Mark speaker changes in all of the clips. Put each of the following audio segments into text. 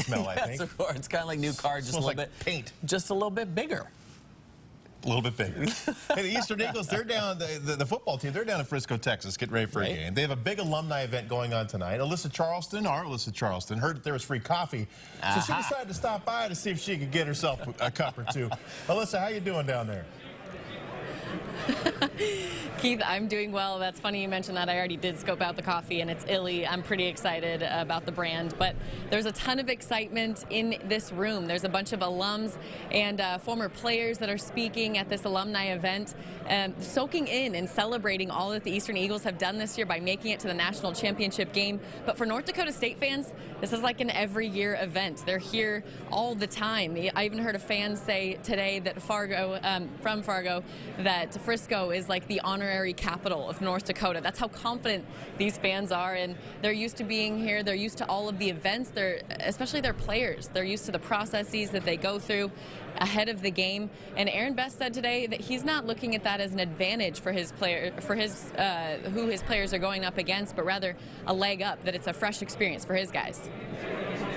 Speaker 1: smell, I think.
Speaker 2: Yes, of course. It's kind of like new car, just a little bit
Speaker 1: paint.
Speaker 2: Just a little bit bigger.
Speaker 1: A little bit bigger. Hey, the Eastern Eagles, they're down, the football team, they're down in Frisco, Texas, getting ready for a game. They have a big alumni event going on tonight. Alyssa Charlston, heard that there was free coffee, so she decided to stop by to see if she could get herself a cup or two. Alyssa, how you doing down there?
Speaker 3: Keith, I'm doing well. That's funny you mentioned that. I already did scope out the coffee, and it's illy. I'm pretty excited about the brand, but there's a ton of excitement in this room. There's a bunch of alums and former players that are speaking at this alumni event, soaking in and celebrating all that the Eastern Eagles have done this year by making it to the national championship game. But for North Dakota State fans, this is like an every year event. They're here all the time. I even heard a fan say today that from Fargo, that Frisco is like the honorary capital of North Dakota. That's how confident these fans are, and they're used to being here. They're used to all of the events. Especially their players. They're used to the processes that they go through ahead of the game. And Aaron Best said today that he's not looking at that as an advantage for his who his players are going up against, but rather a leg up. That it's a fresh experience for his guys.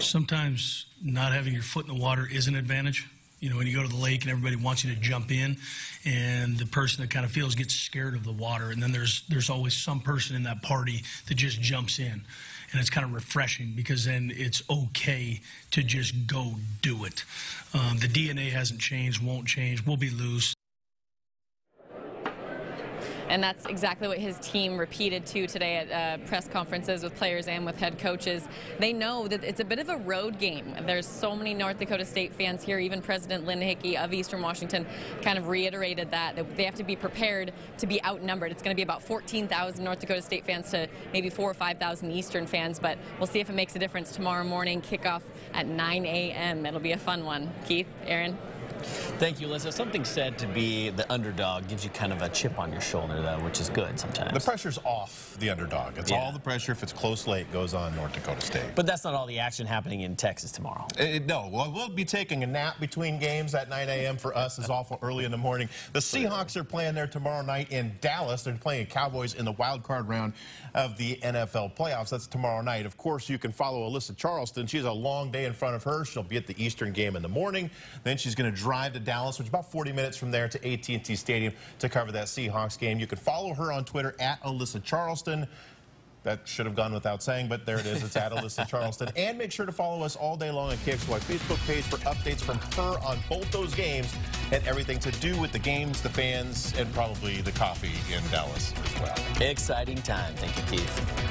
Speaker 4: Sometimes not having your foot in the water is an advantage. You know, when you go to the lake and everybody wants you to jump in, and the person that kind of gets scared of the water, and then there's always some person in that party that just jumps in, and it's kind of refreshing because then it's okay to just go do it. The DNA hasn't changed, won't change. We'll be loose.
Speaker 3: And that's exactly what his team repeated too today at press conferences with players and with head coaches. They know that it's a bit of a road game. There's so many North Dakota State fans here. Even President Lynn Hickey of Eastern Washington kind of reiterated that they have to be prepared to be outnumbered. It's going to be about 14,000 North Dakota State fans to maybe 4,000 or 5,000 Eastern fans, but we'll see if it makes a difference tomorrow morning. Kickoff at 9 a.m. It'll be a fun one. Keith, Aaron.
Speaker 2: Thank you, Alyssa. Something said to be the underdog gives you kind of a chip on your shoulder, though, which is good sometimes.
Speaker 1: The pressure's off the underdog. It's all the pressure, if it's close late, goes on North Dakota State.
Speaker 2: But that's not all the action happening in Texas tomorrow.
Speaker 1: No. Well, we'll be taking a nap between games at 9 a.m. for us. It's awful early in the morning. The Seahawks are playing there tomorrow night in Dallas. They're playing Cowboys in the wild card round of the NFL playoffs. That's tomorrow night. Of course, you can follow Alyssa Charlston. She has a long day in front of her. She'll be at the Eastern game in the morning. Then she's going to drive to Dallas, which is about 40 minutes from there, to AT&T Stadium to cover that Seahawks game. You can follow her on Twitter at Alyssa Charlston. That should have gone without saying, but there it is. It's at Alyssa Charlston. And make sure to follow us all day long on KXY Facebook page for updates from her on both those games and everything to do with the games, the fans, and probably the coffee in Dallas as well.
Speaker 2: Exciting time. Thank you, Keith.